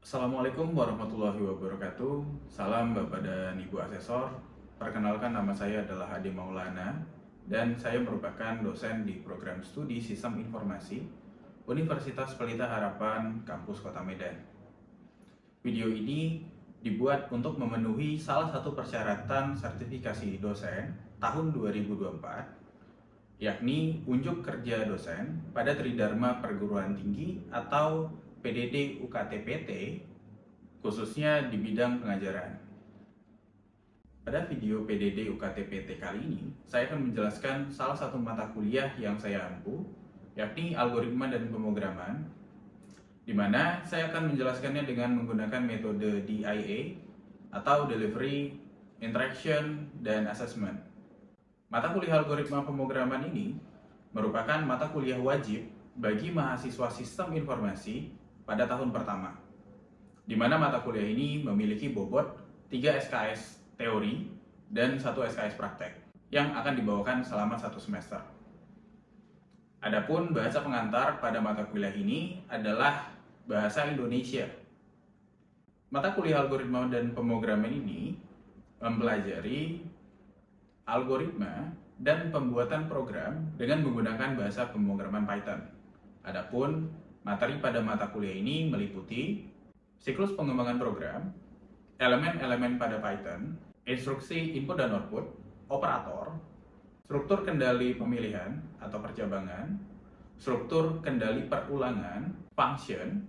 Assalamualaikum warahmatullahi wabarakatuh. Salam Bapak dan Ibu Asesor. Perkenalkan, nama saya adalah Ade Maulana dan saya merupakan dosen di program studi Sistem Informasi Universitas Pelita Harapan Kampus Kota Medan. Video ini dibuat untuk memenuhi salah satu persyaratan sertifikasi dosen tahun 2024, yakni unjuk kerja dosen pada Tridharma Perguruan Tinggi atau PDD UKT-PT, khususnya di bidang pengajaran. Pada video PDD UKT-PT kali ini, saya akan menjelaskan salah satu mata kuliah yang saya ampu, yakni algoritma dan pemrograman, di mana saya akan menjelaskannya dengan menggunakan metode DIA atau Delivery, Interaction, dan Assessment. Mata kuliah algoritma pemrograman ini merupakan mata kuliah wajib bagi mahasiswa sistem informasi pada tahun pertama, di mana mata kuliah ini memiliki bobot 3 SKS teori dan 1 SKS praktek yang akan dibawakan selama 1 semester. Adapun bahasa pengantar pada mata kuliah ini adalah bahasa Indonesia. Mata kuliah algoritma dan pemrograman ini mempelajari algoritma dan pembuatan program dengan menggunakan bahasa pemrograman Python. Adapun materi pada mata kuliah ini meliputi siklus pengembangan program, elemen-elemen pada Python, instruksi input dan output, operator, struktur kendali pemilihan atau percabangan, struktur kendali perulangan, function,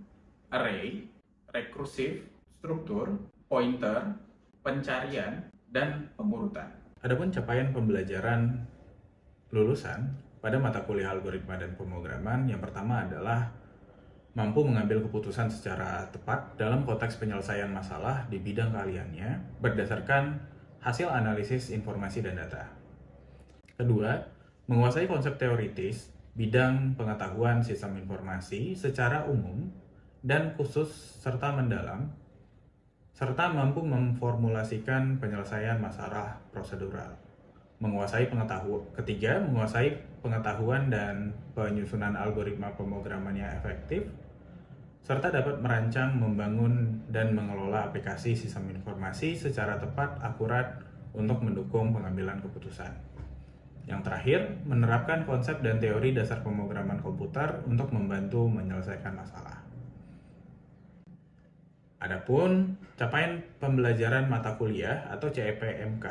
array, rekursif, struktur, pointer, pencarian, dan pengurutan. Adapun capaian pembelajaran lulusan pada mata kuliah algoritma dan pemrograman, yang pertama adalah mampu mengambil keputusan secara tepat dalam konteks penyelesaian masalah di bidang keahliannya berdasarkan hasil analisis informasi dan data. Kedua, menguasai konsep teoritis bidang pengetahuan sistem informasi secara umum dan khusus serta mendalam, serta mampu memformulasikan penyelesaian masalah prosedural. Ketiga, menguasai pengetahuan dan penyusunan algoritma pemrograman yang efektif, serta dapat merancang, membangun, dan mengelola aplikasi sistem informasi secara tepat, akurat, untuk mendukung pengambilan keputusan. Yang terakhir, menerapkan konsep dan teori dasar pemrograman komputer untuk membantu menyelesaikan masalah. Adapun capaian pembelajaran mata kuliah atau CEP-MK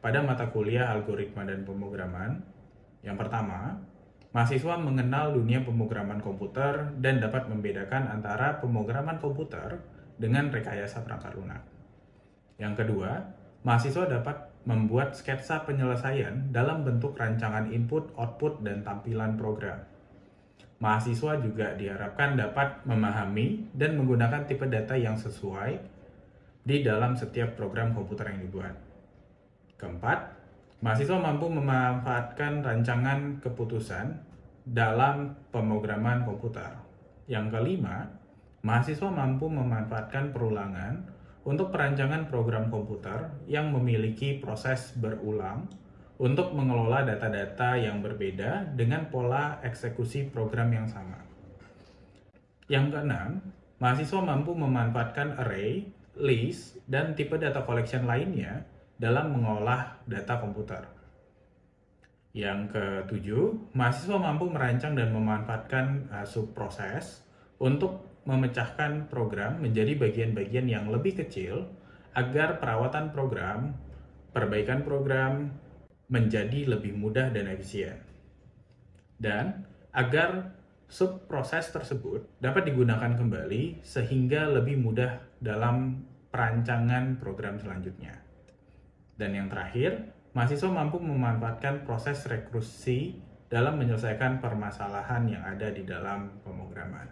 pada mata kuliah algoritma dan pemrograman, yang pertama, mahasiswa mengenal dunia pemrograman komputer dan dapat membedakan antara pemrograman komputer dengan rekayasa perangkat lunak. Yang kedua, mahasiswa dapat membuat sketsa penyelesaian dalam bentuk rancangan input, output, dan tampilan program. Mahasiswa juga diharapkan dapat memahami dan menggunakan tipe data yang sesuai di dalam setiap program komputer yang dibuat. Keempat, mahasiswa mampu memanfaatkan rancangan keputusan dalam pemrograman komputer. Yang kelima, mahasiswa mampu memanfaatkan perulangan untuk perancangan program komputer yang memiliki proses berulang untuk mengelola data-data yang berbeda dengan pola eksekusi program yang sama. Yang keenam, mahasiswa mampu memanfaatkan array, list, dan tipe data collection lainnya dalam mengolah data komputer. Yang ketujuh, mahasiswa mampu merancang dan memanfaatkan subproses untuk memecahkan program menjadi bagian-bagian yang lebih kecil agar perawatan program, perbaikan program menjadi lebih mudah dan efisien. Dan agar subproses tersebut dapat digunakan kembali sehingga lebih mudah dalam perancangan program selanjutnya. Dan yang terakhir, mahasiswa mampu memanfaatkan proses rekursi dalam menyelesaikan permasalahan yang ada di dalam pemrograman.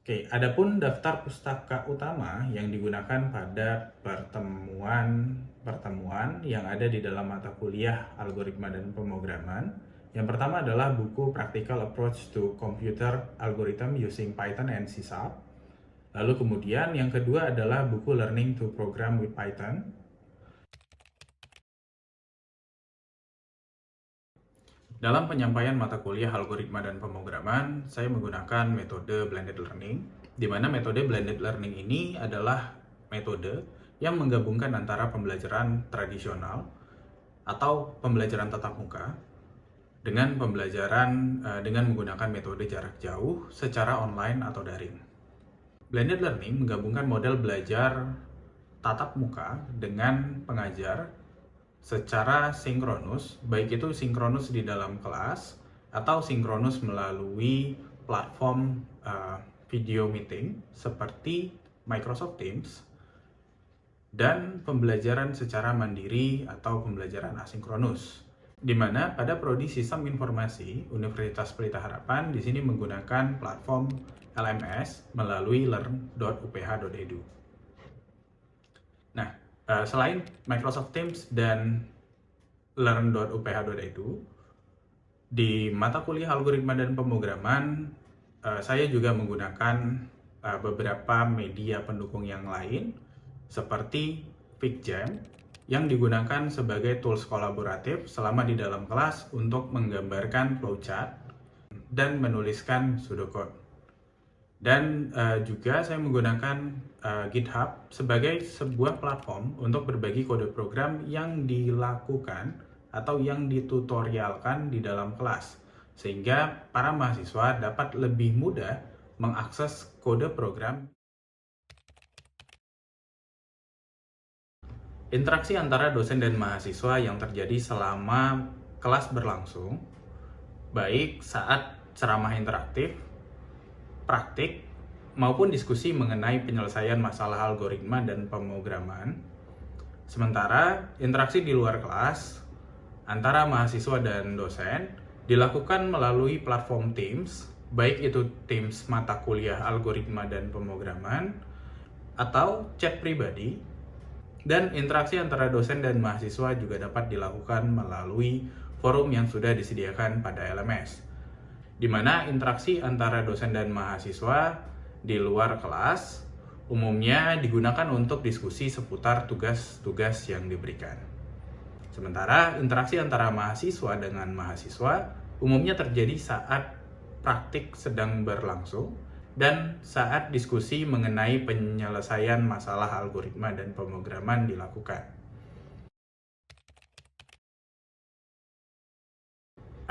Oke, adapun daftar pustaka utama yang digunakan pada pertemuan yang ada di dalam mata kuliah algoritma dan pemrograman. Yang pertama adalah buku Practical Approach to Computer Algorithm Using Python and C#. Lalu kemudian yang kedua adalah buku Learning to Program with Python. Dalam penyampaian mata kuliah algoritma dan pemrograman, saya menggunakan metode blended learning, di mana metode blended learning ini adalah metode yang menggabungkan antara pembelajaran tradisional atau pembelajaran tatap muka dengan pembelajaran dengan menggunakan metode jarak jauh secara online atau daring. Blended learning menggabungkan model belajar tatap muka dengan pengajar secara sinkronus, baik itu sinkronus di dalam kelas atau sinkronus melalui platform video meeting seperti Microsoft Teams, dan pembelajaran secara mandiri atau pembelajaran asinkronus, di mana pada Prodi Sistem Informasi Universitas Pelita Harapan di sini menggunakan platform LMS melalui learn.uph.edu. Nah, selain Microsoft Teams dan learn.uph.edu, di mata kuliah algoritma dan pemrograman, saya juga menggunakan beberapa media pendukung yang lain, seperti VicJam, yang digunakan sebagai tools kolaboratif selama di dalam kelas untuk menggambarkan flowchart dan menuliskan pseudocode. Dan juga saya menggunakan GitHub sebagai sebuah platform untuk berbagi kode program yang dilakukan atau yang ditutorialkan di dalam kelas, sehingga para mahasiswa dapat lebih mudah mengakses kode program. Interaksi antara dosen dan mahasiswa yang terjadi selama kelas berlangsung, baik saat ceramah interaktif, praktik, maupun diskusi mengenai penyelesaian masalah algoritma dan pemrograman. Sementara interaksi di luar kelas antara mahasiswa dan dosen dilakukan melalui platform Teams, baik itu Teams mata kuliah algoritma dan pemrograman atau chat pribadi. Dan interaksi antara dosen dan mahasiswa juga dapat dilakukan melalui forum yang sudah disediakan pada LMS, di mana interaksi antara dosen dan mahasiswa di luar kelas umumnya digunakan untuk diskusi seputar tugas-tugas yang diberikan. Sementara interaksi antara mahasiswa dengan mahasiswa umumnya terjadi saat praktik sedang berlangsung dan saat diskusi mengenai penyelesaian masalah algoritma dan pemrograman dilakukan.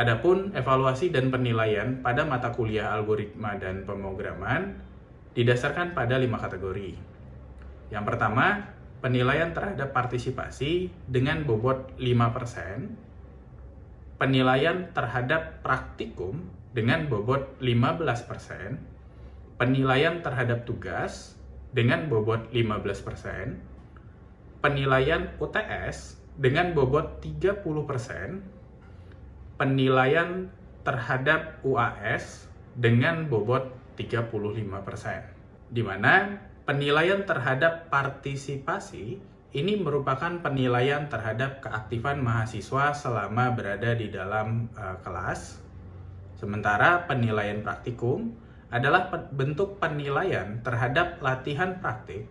Adapun evaluasi dan penilaian pada mata kuliah algoritma dan pemrograman didasarkan pada 5 kategori. Yang pertama, penilaian terhadap partisipasi dengan bobot 5%, penilaian terhadap praktikum dengan bobot 15%, penilaian terhadap tugas dengan bobot 15%, penilaian UTS dengan bobot 30%, penilaian terhadap UAS dengan bobot 35%, di mana penilaian terhadap partisipasi ini merupakan penilaian terhadap keaktifan mahasiswa selama berada di dalam kelas. Sementara penilaian praktikum adalah bentuk penilaian terhadap latihan praktik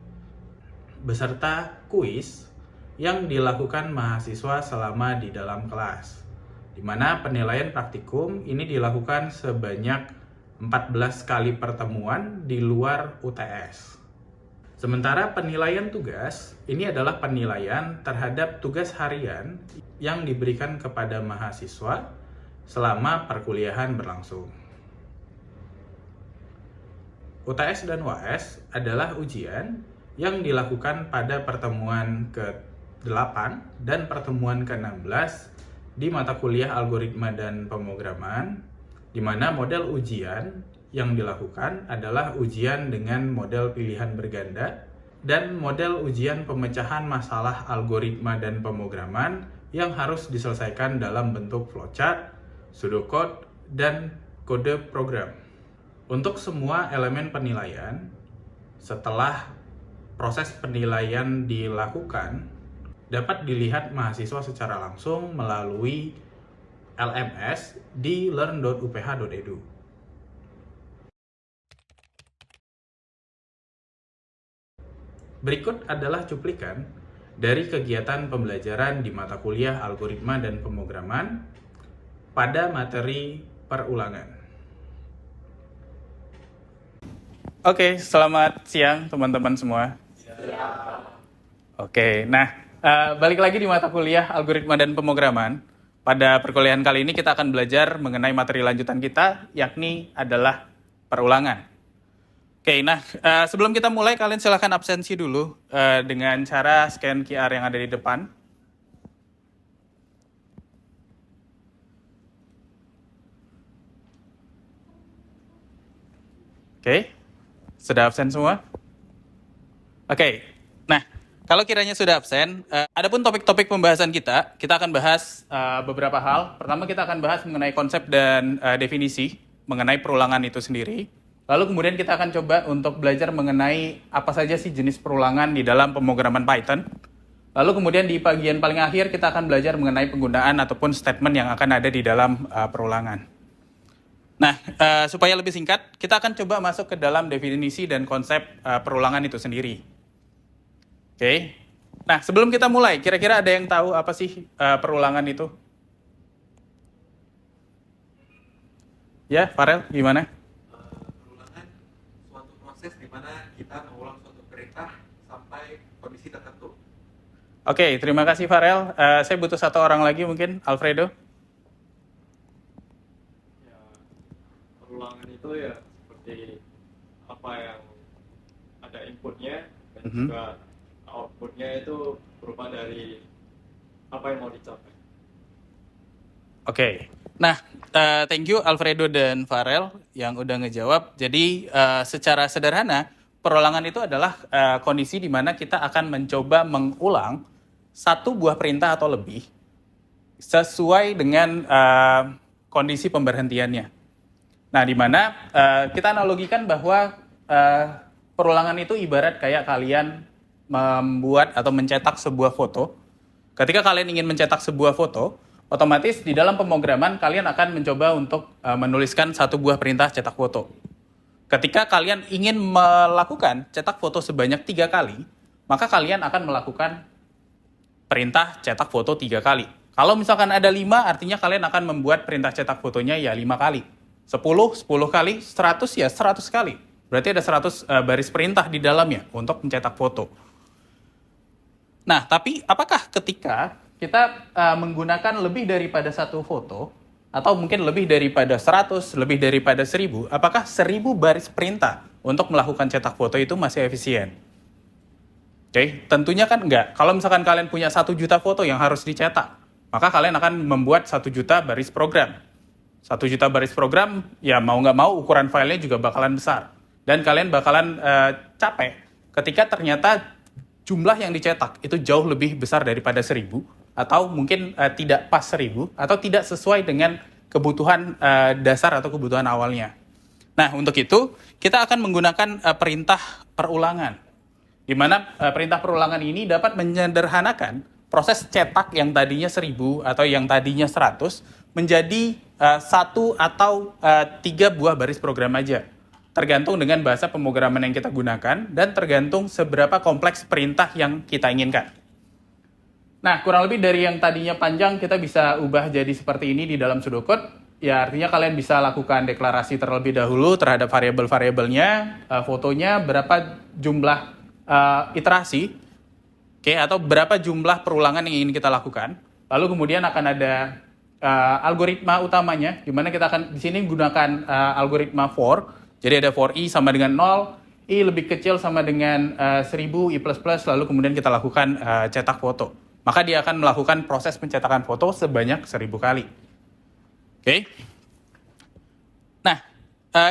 beserta kuis yang dilakukan mahasiswa selama di dalam kelas, di mana penilaian praktikum ini dilakukan sebanyak 14 kali pertemuan di luar UTS. Sementara penilaian tugas ini adalah penilaian terhadap tugas harian yang diberikan kepada mahasiswa selama perkuliahan berlangsung. UTS dan UAS adalah ujian yang dilakukan pada pertemuan ke-8 dan pertemuan ke-16 di mata kuliah algoritma dan pemrograman, di mana model ujian yang dilakukan adalah ujian dengan model pilihan berganda dan model ujian pemecahan masalah algoritma dan pemrograman yang harus diselesaikan dalam bentuk flowchart, pseudocode, dan kode program. Untuk semua elemen penilaian, setelah proses penilaian dilakukan, dapat dilihat mahasiswa secara langsung melalui LMS di learn.uph.edu. Berikut adalah cuplikan dari kegiatan pembelajaran di mata kuliah algoritma dan pemrograman pada materi perulangan. Oke, selamat siang teman-teman semua. Oke, nah balik lagi di mata kuliah Algoritma dan Pemrograman. Pada perkuliahan kali ini kita akan belajar mengenai materi lanjutan kita, yakni adalah perulangan. Oke, nah sebelum kita mulai, kalian silahkan absensi dulu dengan cara scan QR yang ada di depan. Oke, sudah absen semua? Oke, nah kalau kiranya sudah absen, adapun topik-topik pembahasan kita akan bahas beberapa hal. Pertama kita akan bahas mengenai konsep dan definisi mengenai perulangan itu sendiri. Lalu kemudian kita akan coba untuk belajar mengenai apa saja sih jenis perulangan di dalam pemrograman Python. Lalu kemudian di bagian paling akhir kita akan belajar mengenai penggunaan ataupun statement yang akan ada di dalam perulangan. Nah, supaya lebih singkat, kita akan coba masuk ke dalam definisi dan konsep perulangan itu sendiri. Oke. Nah, sebelum kita mulai, kira-kira ada yang tahu apa sih perulangan itu? Ya, Farel, gimana? Perulangan suatu proses di mana kita mengulang suatu perintah sampai kondisi tertentu. Oke, terima kasih Farel. Saya butuh satu orang lagi mungkin, Alfredo. Ya, perulangan itu ya seperti apa yang ada inputnya dan juga outputnya itu berupa dari apa yang mau dicapai. Oke. Nah, thank you Alfredo dan Farel yang udah ngejawab. Jadi secara sederhana, perulangan itu adalah kondisi di mana kita akan mencoba mengulang satu buah perintah atau lebih sesuai dengan kondisi pemberhentiannya. Nah, di mana kita analogikan bahwa perulangan itu ibarat kayak kalian membuat atau mencetak sebuah foto. Ketika kalian ingin mencetak sebuah foto, otomatis di dalam pemrograman kalian akan mencoba untuk menuliskan satu buah perintah cetak foto. Ketika kalian ingin melakukan cetak foto sebanyak 3 kali, maka kalian akan melakukan perintah cetak foto 3 kali. Kalau misalkan ada 5, artinya kalian akan membuat perintah cetak fotonya ya 5 kali. 10 kali, 100 ya 100 kali. Berarti ada 100 baris perintah di dalamnya untuk mencetak foto. Nah, tapi apakah ketika kita menggunakan lebih daripada satu foto, atau mungkin lebih daripada 100, lebih daripada 1000, apakah 1000 baris perintah untuk melakukan cetak foto itu masih efisien? Oke, tentunya kan enggak. Kalau misalkan kalian punya 1 juta foto yang harus dicetak, maka kalian akan membuat 1 juta baris program. 1 juta baris program, ya mau nggak mau ukuran filenya juga bakalan besar. Dan kalian bakalan capek ketika ternyata jumlah yang dicetak itu jauh lebih besar daripada 1000, atau mungkin tidak pas 1000, atau tidak sesuai dengan kebutuhan dasar atau kebutuhan awalnya. Nah, untuk itu kita akan menggunakan perintah perulangan, di mana perintah perulangan ini dapat menyederhanakan proses cetak yang tadinya 1000 atau yang tadinya 100 menjadi 1 atau 3 buah baris program aja. Tergantung dengan bahasa pemrograman yang kita gunakan dan tergantung seberapa kompleks perintah yang kita inginkan. Nah, kurang lebih dari yang tadinya panjang kita bisa ubah jadi seperti ini di dalam pseudocode. Ya, artinya kalian bisa lakukan deklarasi terlebih dahulu terhadap variabel-variabelnya, fotonya, berapa jumlah iterasi, atau berapa jumlah perulangan yang ingin kita lakukan. Lalu kemudian akan ada algoritma utamanya, di mana kita akan di sini gunakan algoritma for. Jadi ada for i sama dengan 0, i lebih kecil sama dengan 1000, i++, lalu kemudian kita lakukan cetak foto. Maka dia akan melakukan proses pencetakan foto sebanyak 1000 kali. Oke. Nah,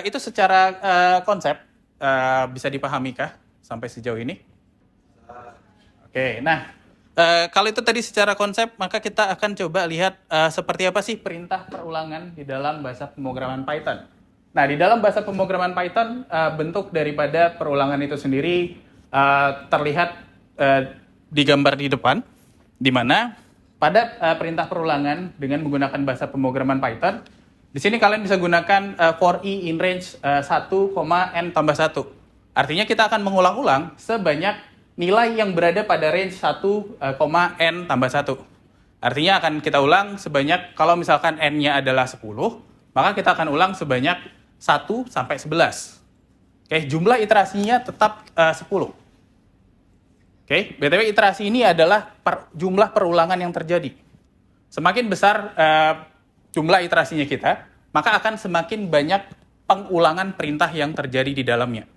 itu secara konsep bisa dipahami kah sampai sejauh ini? Oke, nah kalau itu tadi secara konsep, maka kita akan coba lihat seperti apa sih perintah perulangan di dalam bahasa pemrograman Python. Nah, di dalam bahasa pemrograman Python, bentuk daripada perulangan itu sendiri terlihat digambar di depan, di mana pada perintah perulangan dengan menggunakan bahasa pemrograman Python, di sini kalian bisa gunakan for i in range 1, n tambah 1. Artinya kita akan mengulang-ulang sebanyak nilai yang berada pada range 1, n tambah 1. Artinya akan kita ulang sebanyak, kalau misalkan N-nya adalah 10, maka kita akan ulang sebanyak 1 sampai 11. Oke, jumlah iterasinya tetap 10. Oke, BTW iterasi ini adalah jumlah perulangan yang terjadi. Semakin besar jumlah iterasinya kita, maka akan semakin banyak pengulangan perintah yang terjadi di dalamnya.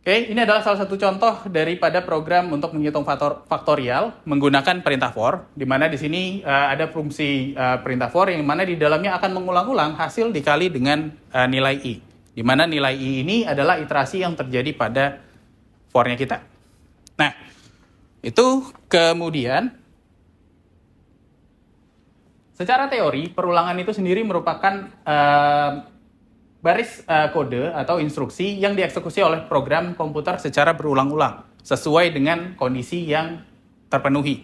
Oke, ini adalah salah satu contoh daripada program untuk menghitung faktorial menggunakan perintah for, di mana di sini ada fungsi perintah for yang mana di dalamnya akan mengulang-ulang hasil dikali dengan nilai i, di mana nilai i ini adalah iterasi yang terjadi pada for-nya kita. Nah, itu kemudian secara teori perulangan itu sendiri merupakan baris kode atau instruksi yang dieksekusi oleh program komputer secara berulang-ulang sesuai dengan kondisi yang terpenuhi.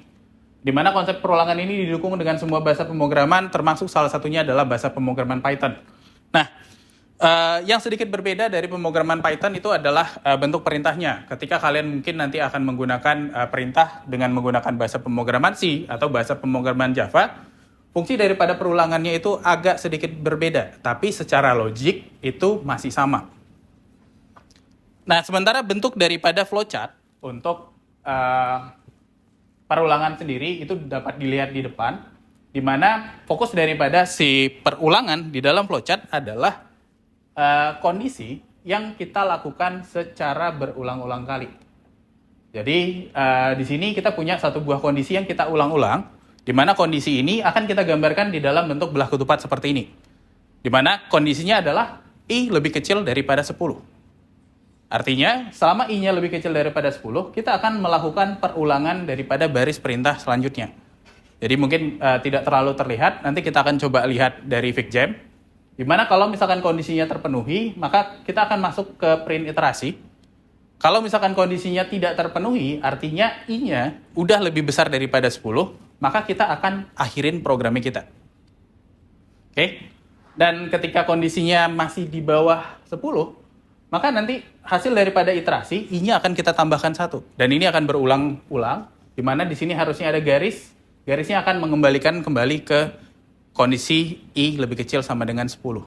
Di mana konsep perulangan ini didukung dengan semua bahasa pemrograman, termasuk salah satunya adalah bahasa pemrograman Python. Nah, yang sedikit berbeda dari pemrograman Python itu adalah bentuk perintahnya. Ketika kalian mungkin nanti akan menggunakan perintah dengan menggunakan bahasa pemrograman C atau bahasa pemrograman Java, fungsi daripada perulangannya itu agak sedikit berbeda, tapi secara logik itu masih sama. Nah, sementara bentuk daripada flowchart untuk perulangan sendiri itu dapat dilihat di depan, di mana fokus daripada si perulangan di dalam flowchart adalah kondisi yang kita lakukan secara berulang-ulang kali. Jadi di sini kita punya satu buah kondisi yang kita ulang-ulang, di mana kondisi ini akan kita gambarkan di dalam bentuk belah ketupat seperti ini. Di mana kondisinya adalah I lebih kecil daripada 10. Artinya, selama I-nya lebih kecil daripada 10, kita akan melakukan perulangan daripada baris perintah selanjutnya. Jadi mungkin tidak terlalu terlihat, nanti kita akan coba lihat dari FigJam. Di mana kalau misalkan kondisinya terpenuhi, maka kita akan masuk ke print iterasi. Kalau misalkan kondisinya tidak terpenuhi, artinya I-nya udah lebih besar daripada 10, maka kita akan akhirin programnya kita. Oke? Dan ketika kondisinya masih di bawah 10, maka nanti hasil daripada iterasi, I-nya akan kita tambahkan 1. Dan ini akan berulang-ulang, di mana di sini harusnya ada garis. Garisnya akan mengembalikan kembali ke kondisi I lebih kecil sama dengan 10.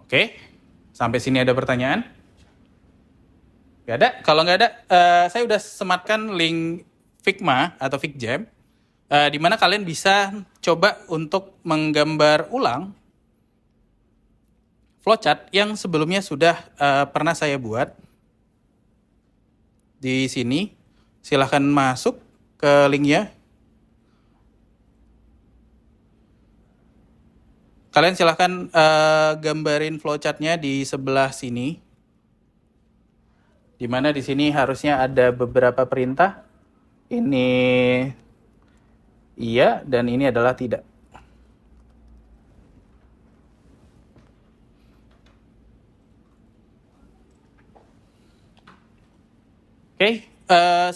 Oke? Sampai sini ada pertanyaan? Gak ada? Kalau nggak ada, saya udah sematkan link Figma atau FigJam, di mana kalian bisa coba untuk menggambar ulang flowchart yang sebelumnya sudah pernah saya buat. Di sini, silahkan masuk ke linknya. Kalian silahkan gambarin flowchartnya di sebelah sini, di mana di sini harusnya ada beberapa perintah. Ini iya dan ini adalah tidak. Oke,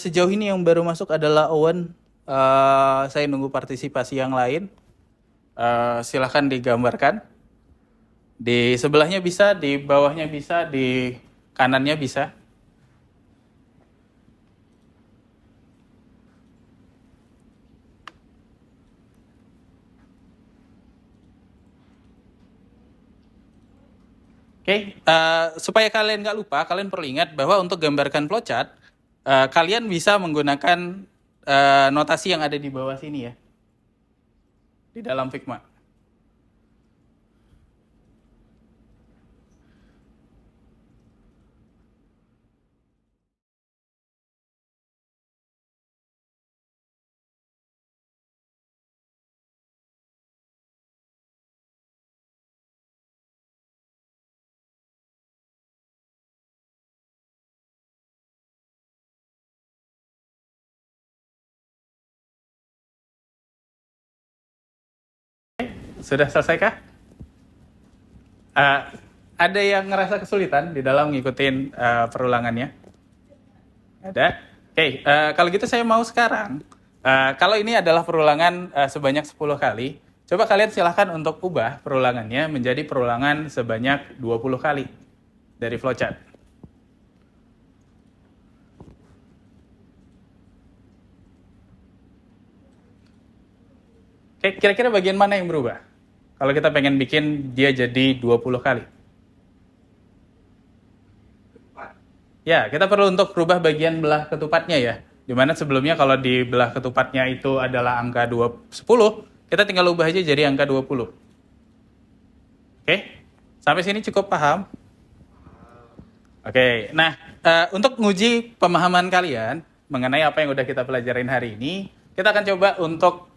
sejauh ini yang baru masuk adalah Owen. Saya nunggu partisipasi yang lain. Silahkan digambarkan. Di sebelahnya bisa, di bawahnya bisa, di kanannya bisa. Oke, supaya kalian nggak lupa, kalian perlu ingat bahwa untuk gambarkan flowchart, kalian bisa menggunakan notasi yang ada di bawah sini ya, di dalam Figma. Sudah selesai kah? Ada yang ngerasa kesulitan di dalam ngikutin perulangannya? Ada? Oke, kalau gitu saya mau sekarang. Kalau ini adalah perulangan sebanyak 10 kali, coba kalian silahkan untuk ubah perulangannya menjadi perulangan sebanyak 20 kali dari flowchart. Oke, kira-kira bagian mana yang berubah? Kalau kita pengen bikin dia jadi 20 kali. Ketupat. Ya, kita perlu untuk rubah bagian belah ketupatnya ya. Dimana sebelumnya kalau di belah ketupatnya itu adalah angka 10, kita tinggal ubah aja jadi angka 20. Oke, sampai sini cukup paham? Oke, nah untuk nguji pemahaman kalian mengenai apa yang udah kita pelajarin hari ini, kita akan coba untuk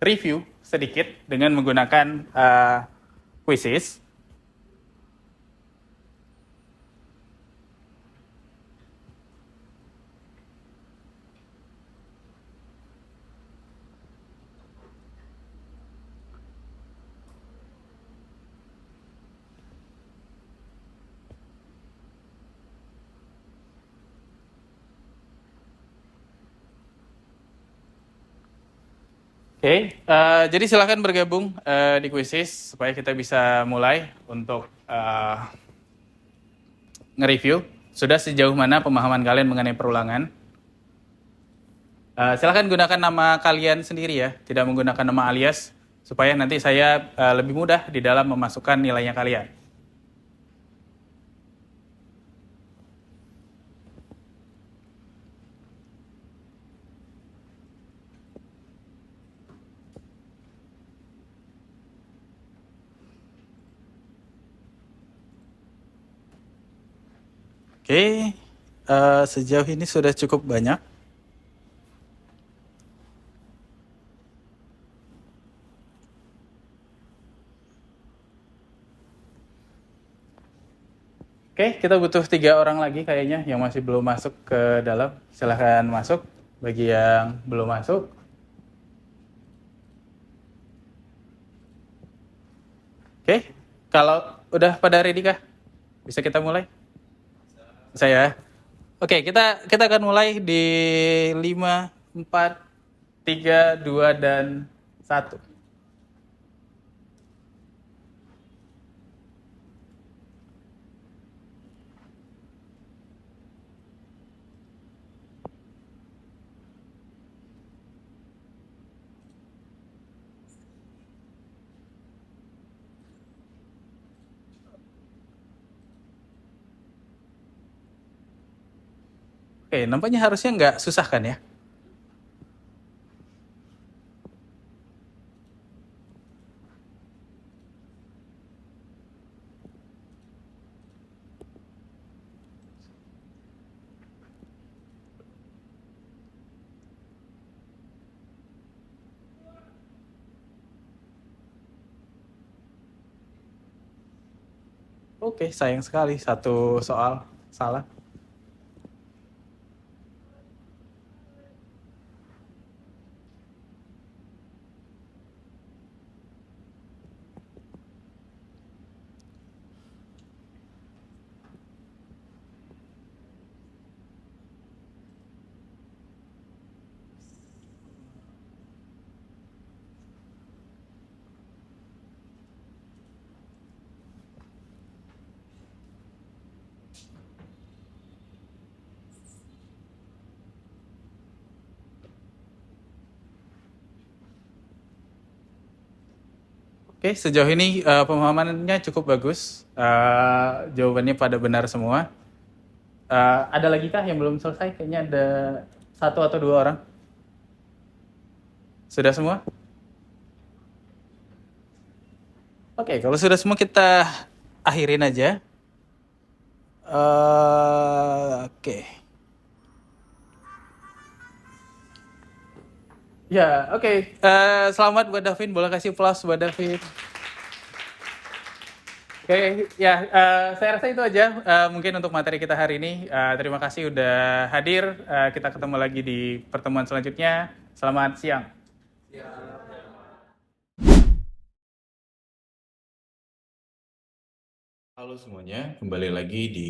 review sedikit dengan menggunakan quizzes. Oke, jadi silahkan bergabung di quizzes supaya kita bisa mulai untuk nge-review. Sudah sejauh mana pemahaman kalian mengenai perulangan? Silahkan gunakan nama kalian sendiri ya, tidak menggunakan nama alias, supaya nanti saya lebih mudah di dalam memasukkan nilainya kalian. Oke, sejauh ini sudah cukup banyak. Oke, kita butuh 3 orang lagi kayaknya yang masih belum masuk ke dalam. Silahkan masuk bagi yang belum masuk. Oke, kalau udah pada ready kah? Bisa kita mulai? Saya. Oke, kita akan mulai di 5, 4, 3, 2, dan 1. Oke, nampaknya harusnya nggak susah kan ya? Oke, sayang sekali satu soal salah. Oke, sejauh ini pemahamannya cukup bagus. Jawabannya pada benar semua. Ada lagi kah yang belum selesai? Kayaknya ada 1 atau 2 orang. Sudah semua? Oke, kalau sudah semua kita akhirin aja. Oke. Ya, oke. Selamat buat Davin. Boleh kasih plus buat Davin. Oke, ya, saya rasa itu aja mungkin untuk materi kita hari ini. Terima kasih udah hadir. Kita ketemu lagi di pertemuan selanjutnya. Selamat siang. Halo semuanya, kembali lagi di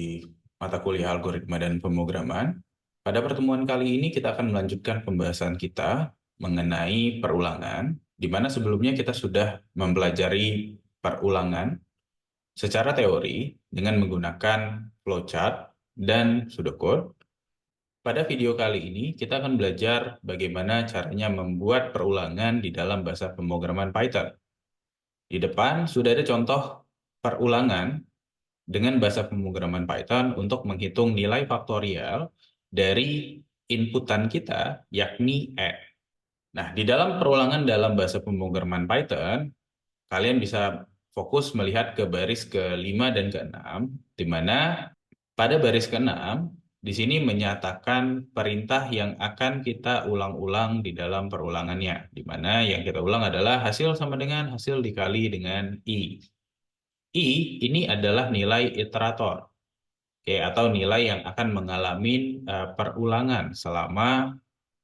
mata kuliah algoritma dan pemrograman. Pada pertemuan kali ini kita akan melanjutkan pembahasan kita mengenai perulangan, di mana sebelumnya kita sudah mempelajari perulangan secara teori dengan menggunakan flowchart dan pseudocode. Pada video kali ini, kita akan belajar bagaimana caranya membuat perulangan di dalam bahasa pemrograman Python. Di depan sudah ada contoh perulangan dengan bahasa pemrograman Python untuk menghitung nilai faktorial dari inputan kita, yakni n. Nah, di dalam perulangan dalam bahasa pemrograman Python, kalian bisa fokus melihat ke baris ke-5 dan ke-6, di mana pada baris ke-6, di sini menyatakan perintah yang akan kita ulang-ulang di dalam perulangannya, di mana yang kita ulang adalah hasil sama dengan hasil dikali dengan I. I ini adalah nilai iterator, oke, atau nilai yang akan mengalami perulangan selama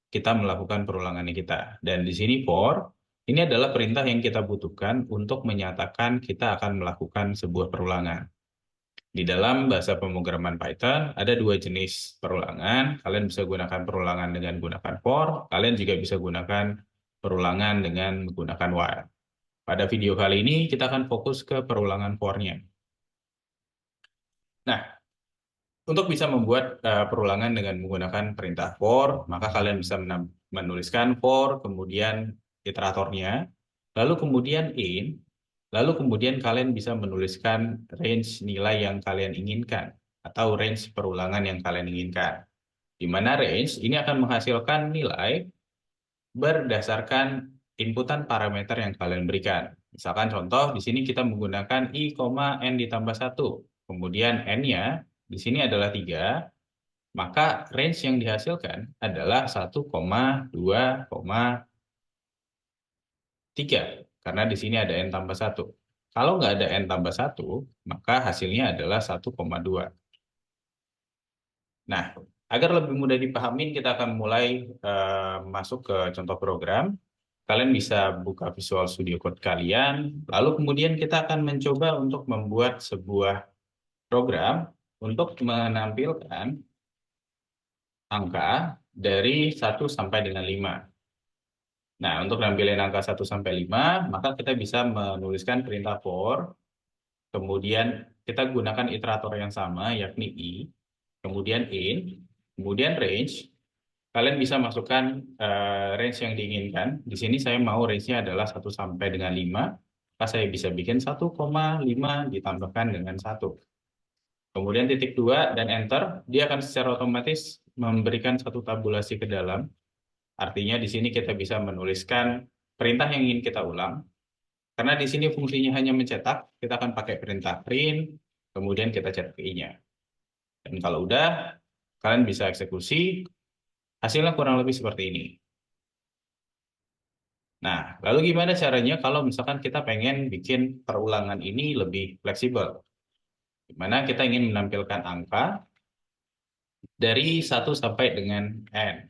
kita melakukan perulangan kita. Dan di sini for, ini adalah perintah yang kita butuhkan untuk menyatakan kita akan melakukan sebuah perulangan. Di dalam bahasa pemrograman Python ada dua jenis perulangan. Kalian bisa gunakan perulangan dengan gunakan for, kalian juga bisa gunakan perulangan dengan menggunakan while. Pada video kali ini kita akan fokus ke perulangan for-nya. Nah, untuk bisa membuat perulangan dengan menggunakan perintah for, maka kalian bisa menuliskan for, kemudian iteratornya, lalu kemudian in, lalu kemudian kalian bisa menuliskan range nilai yang kalian inginkan, atau range perulangan yang kalian inginkan. Di mana range ini akan menghasilkan nilai berdasarkan inputan parameter yang kalian berikan. Misalkan contoh, di sini kita menggunakan i, n ditambah 1. Kemudian n-nya di sini adalah 3, maka range yang dihasilkan adalah 1,2,3. Karena di sini ada n tambah 1. Kalau nggak ada n tambah 1, maka hasilnya adalah 1,2. Nah, agar lebih mudah dipahami, kita akan mulai masuk ke contoh program. Kalian bisa buka Visual Studio Code kalian, lalu kemudian kita akan mencoba untuk membuat sebuah program untuk menampilkan angka dari 1 sampai dengan 5. Nah, untuk nampilin angka 1 sampai 5, maka kita bisa menuliskan perintah for, kemudian kita gunakan iterator yang sama, yakni i, kemudian in, kemudian range. Kalian bisa masukkan range yang diinginkan. Di sini saya mau range-nya adalah 1 sampai dengan 5, maka saya bisa bikin 1,5 ditambahkan dengan 1. Kemudian titik 2 dan enter, dia akan secara otomatis memberikan satu tabulasi ke dalam. Artinya di sini kita bisa menuliskan perintah yang ingin kita ulang. Karena di sini fungsinya hanya mencetak, kita akan pakai perintah print, kemudian kita cetak i-nya. Dan kalau udah, kalian bisa eksekusi, hasilnya kurang lebih seperti ini. Nah, lalu gimana caranya kalau misalkan kita pengen bikin perulangan ini lebih fleksibel? Dimana kita ingin menampilkan angka dari 1 sampai dengan n.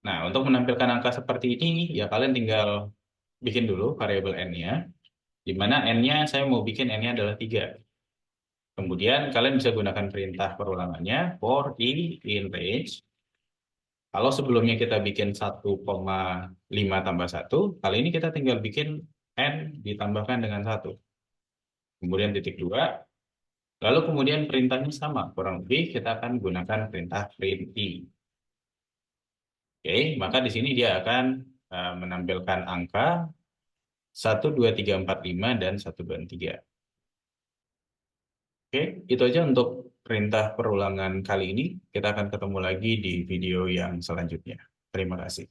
Nah, untuk menampilkan angka seperti ini, ya kalian tinggal bikin dulu variabel n-nya, di mana n-nya saya mau bikin n-nya adalah 3. Kemudian kalian bisa gunakan perintah perulangannya, for i in range. Kalau sebelumnya kita bikin 1,5 tambah 1, kali ini kita tinggal bikin n ditambahkan dengan 1. Kemudian titik 2, lalu kemudian perintahnya sama, kurang lebih kita akan gunakan perintah print i. Oke, maka di sini dia akan menampilkan angka 1, 2, 3, 4, 5, dan 1, 2, 3. Oke, itu aja untuk perintah perulangan kali ini. Kita akan ketemu lagi di video yang selanjutnya. Terima kasih.